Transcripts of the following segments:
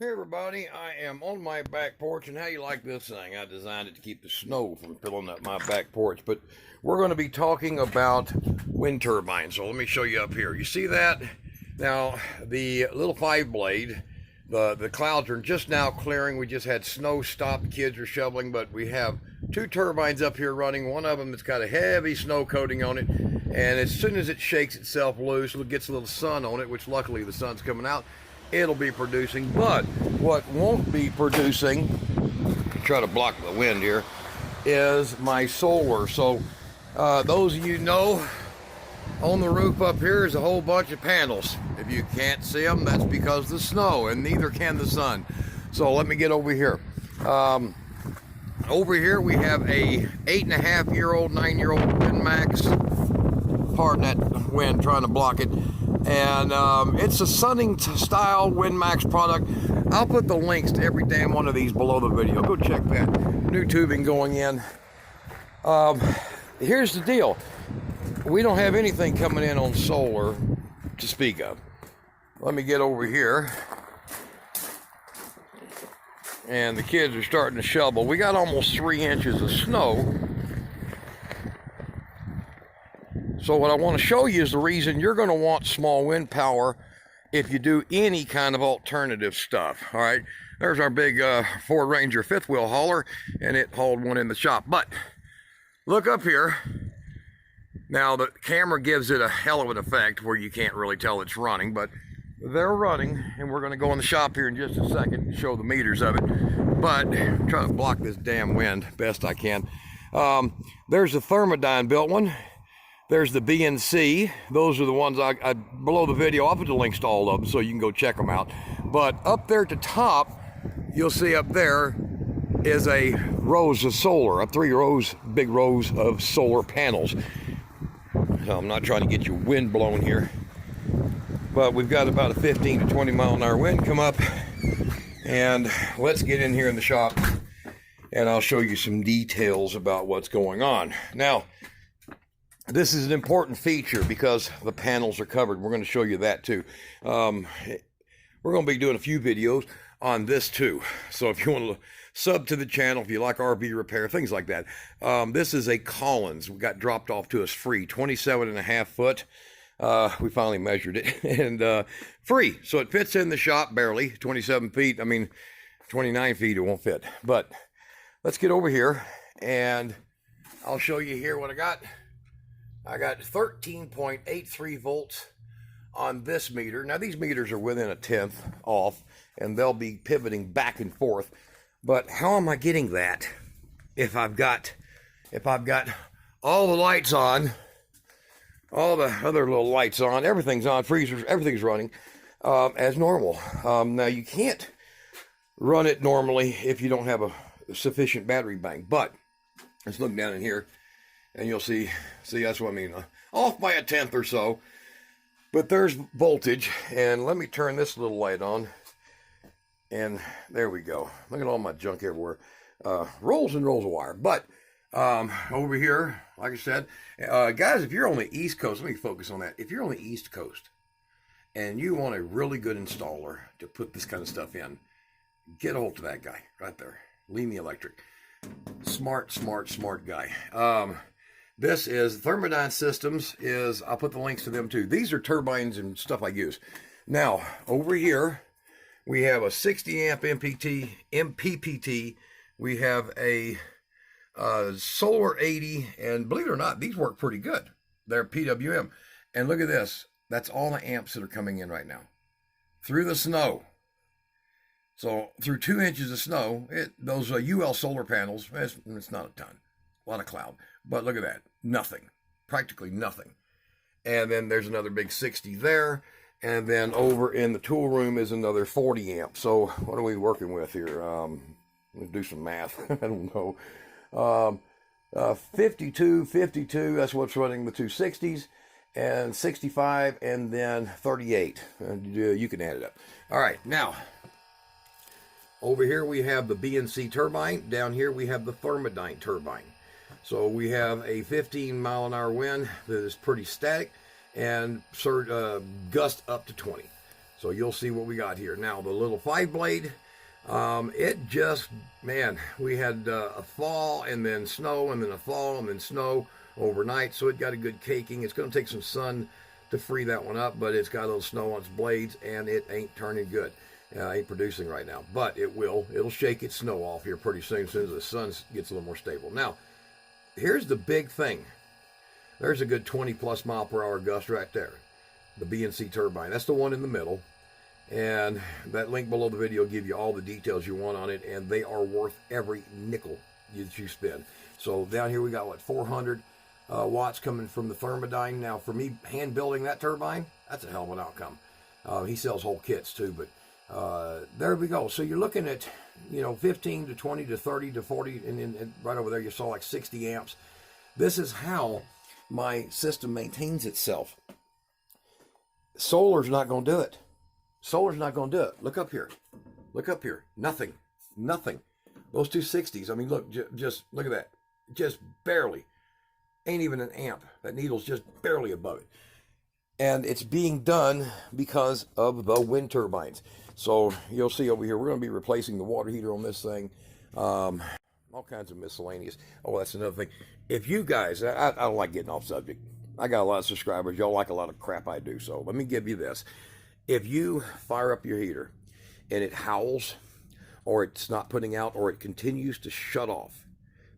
Hey everybody, I am on my back porch, and how you like this thing? I designed it to keep the snow from filling up my back porch, but we're going to be talking about wind turbines. So let me show you up here. You see that? Now, the little 5-blade, the clouds are just now clearing. We just had snow stop, the kids are shoveling, but we have 2 turbines up here running. One of them that's got a heavy snow coating on it, and as soon as it shakes itself loose, it gets a little sun on it, which luckily the sun's coming out, it'll be producing. But what won't be producing, try to block the wind here, is my solar. So those of you know, on the roof up here is a whole bunch of panels. If you can't see them, that's because of the snow, and neither can the sun. So let me get over here. Over here we have a 8.5-year-old, 9-year-old WinMax. Pardon that wind trying to block it. And it's a sunning style WinMax product. I'll put the links to every damn one of these below the video. Go check that. New tubing going in. Here's the deal. We don't have anything coming in on solar to speak of. Let me get over here. And the kids are starting to shovel. We got almost 3 inches of snow. So what I want to show you is the reason you're going to want small wind power if you do any kind of alternative stuff. All right, there's our big Ford Ranger 5th wheel hauler, and it hauled one in the shop. But look up here. Now the camera gives it a hell of an effect where you can't really tell it's running, but they're running, and we're going to go in the shop here in just a second and show the meters of it. But I'm trying to block this damn wind best I can. There's the Turbine built one. There's the BNC. Those are the ones I below the video. I'll put the links to all of them so you can go check them out. But up there at the top, you'll see up there is a rows of solar, 3 rows, big rows of solar panels. So I'm not trying to get your wind blown here, but we've got about a 15 to 20 mile an hour wind come up, and let's get in here in the shop and I'll show you some details about what's going on. Now, this is an important feature because the panels are covered. We're going to show you that too. We're going to be doing a few videos on this too. So if you want to sub to the channel, if you like RV repair, things like that. This is a Collins. We got dropped off to us free, 27.5 foot. We finally measured it, and free. So it fits in the shop barely, 27 feet. I mean, 29 feet, it won't fit. But let's get over here and I'll show you here what I got. I got 13.83 volts on this meter. Now these meters are within a tenth off, and they'll be pivoting back and forth. But how am I getting that if I've got all the lights on, all the other little lights on, everything's on, freezers, everything's running as normal. Now you can't run it normally if you don't have a sufficient battery bank. But let's look down in here, and you'll see that's what I mean, off by a tenth or so. But there's voltage, and let me turn this little light on, and there we go. Look at all my junk everywhere. Rolls and rolls of wire. But over here, like I said, guys, if you're on the East Coast, let me focus on that. If you're on the East Coast and you want a really good installer to put this kind of stuff in, get a hold of that guy right there, Leamy Electric. Smart guy. This is Turbine Systems. I'll put the links to them too. These are turbines and stuff I use. Now over here we have a 60 amp MPPT. We have a solar 80, and believe it or not, these work pretty good. They're PWM. And look at this. That's all the amps that are coming in right now through the snow. So through 2 inches of snow, those UL solar panels, it's not a ton, a lot of cloud. But look at that, nothing, practically nothing. And then there's another big 60 there. And then over in the tool room is another 40 amp. So what are we working with here? Let's do some math. I don't know. 52, that's what's running the 260s, and 65, and then 38. You can add it up. All right, now, over here we have the BNC turbine. Down here we have the Turbine turbine. So we have a 15 mile an hour wind that is pretty static, and gust up to 20. So you'll see what we got here. Now the little 5-blade, it just, man, we had a fall and then snow and then a fall and then snow overnight. So it got a good caking. It's going to take some sun to free that one up, but it's got a little snow on its blades and it ain't turning good. Ain't producing right now, but it will. It'll shake its snow off here pretty soon, as soon as the sun gets a little more stable. Now, here's the big thing. There's a good 20+ mile per hour gust right there. The BNC turbine. That's the one in the middle. And that link below the video will give you all the details you want on it, and they are worth every nickel that you spend. So down here we got, what, 400 watts coming from the Turbine. Now, for me, hand building that turbine, that's a hell of an outcome. He sells whole kits too, but there we go. So you're looking at, 15 to 20 to 30 to 40, and right over there you saw like 60 amps. This is how my system maintains itself. Solar's not going to do it. Solar's not going to do it. Look up here. Look up here. Nothing. Those 260s, I mean, look, just look at that. Just barely. Ain't even an amp. That needle's just barely above it. And it's being done because of the wind turbines. So you'll see over here, we're going to be replacing the water heater on this thing. All kinds of miscellaneous. Oh, that's another thing. If you guys, I don't like getting off subject. I got a lot of subscribers. Y'all like a lot of crap I do. So let me give you this. If you fire up your heater and it howls, or it's not putting out, or it continues to shut off,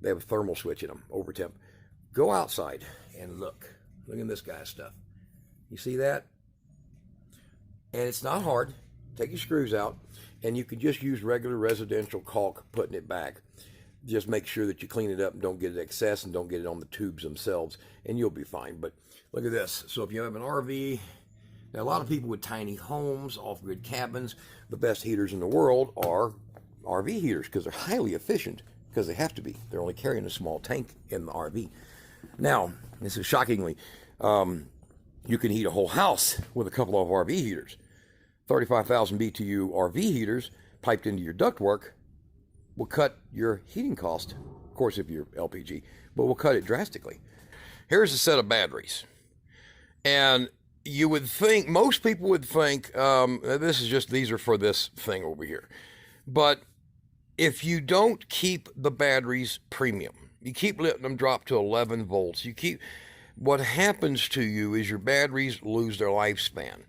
they have a thermal switch in them, over temp. Go outside and look. Look at this guy's stuff. You see that? And it's not hard. Take your screws out, and you can just use regular residential caulk putting it back. Just make sure that you clean it up and don't get it excess and don't get it on the tubes themselves, and you'll be fine. But look at this. So if you have an RV, now a lot of people with tiny homes, off-grid cabins, the best heaters in the world are RV heaters because they're highly efficient, because they have to be. They're only carrying a small tank in the RV. Now, this is shockingly, you can heat a whole house with a couple of RV heaters. 35,000 BTU RV heaters piped into your ductwork will cut your heating cost, of course, if you're LPG, but will cut it drastically. Here's a set of batteries. And you would think, most people would think, these are for this thing over here. But if you don't keep the batteries premium, you keep letting them drop to 11 volts, what happens to you is your batteries lose their lifespan.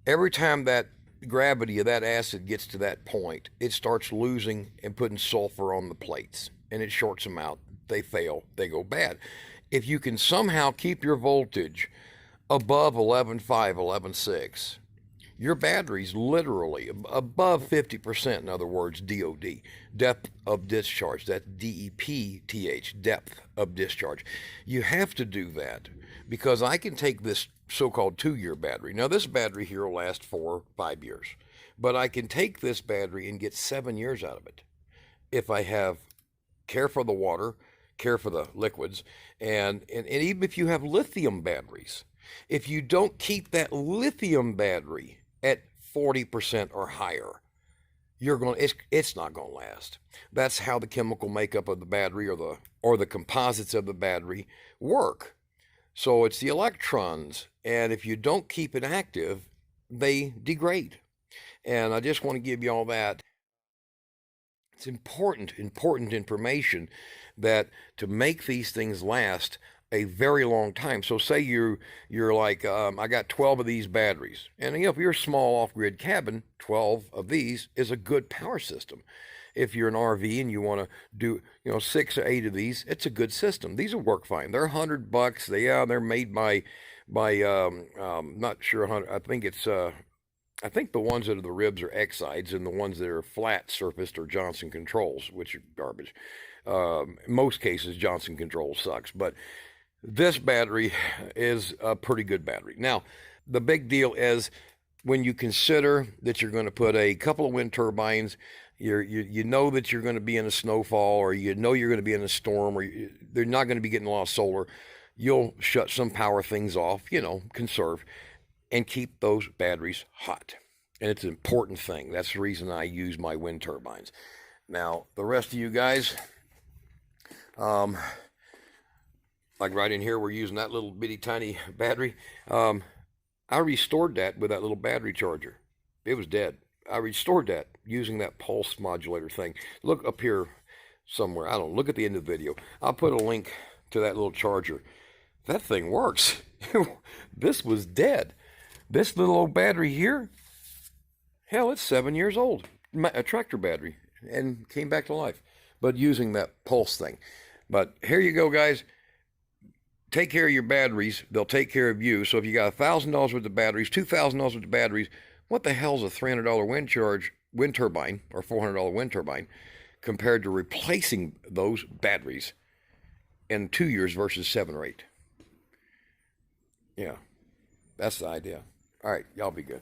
Every time that gravity of that acid gets to that point, it starts losing and putting sulfur on the plates, and it shorts them out. They fail, they go bad. If you can somehow keep your voltage above 11.5, 11.6, your battery's literally above 50%, in other words, DOD, depth of discharge. That's DEPTH, depth of discharge. You have to do that because I can take this so-called 2-year battery. Now, this battery here will last 4 or 5 years, but I can take this battery and get 7 years out of it if I have care for the water, care for the liquids, and even if you have lithium batteries, if you don't keep that lithium battery at 40% or higher, it's not going to last. That's how the chemical makeup of the battery or the composites of the battery work. So it's the electrons, and if you don't keep it active, they degrade. And I just want to give you all that. It's important information that to make these things last a very long time. So say you're like, I got 12 of these batteries. And if you're a small off-grid cabin, 12 of these is a good power system. If you're an RV and you want to do, 6 or 8 of these, it's a good system. These will work fine. They're $100. They're made by not sure, I think it's, I think the ones that are the ribs are Exides, and the ones that are flat surfaced are Joxn Controls, which are garbage. In most cases, Joxn Controls sucks, but this battery is a pretty good battery. Now, the big deal is when you consider that you're going to put a couple of wind turbines, you know that you're going to be in a snowfall, or you know you're going to be in a storm, or they're not going to be getting a lot of solar. You'll shut some power things off, conserve, and keep those batteries hot. And it's an important thing. That's the reason I use my wind turbines. Now, the rest of you guys, like right in here, we're using that little bitty tiny battery. I restored that with that little battery charger. It was dead. I restored that using that pulse modulator thing. Look up here somewhere. I don't know. Look at the end of the video. I'll put a link to that little charger. That thing works. This was dead. This little old battery here, hell, it's 7 years old. A tractor battery, and came back to life. But using that pulse thing. But here you go, guys. Take care of your batteries. They'll take care of you. So if you got $1,000 worth of batteries, $2,000 worth of batteries, what the hell's a $300 wind turbine, or $400 wind turbine, compared to replacing those batteries in 2 years versus 7 or 8? Yeah, that's the idea. All right, y'all be good.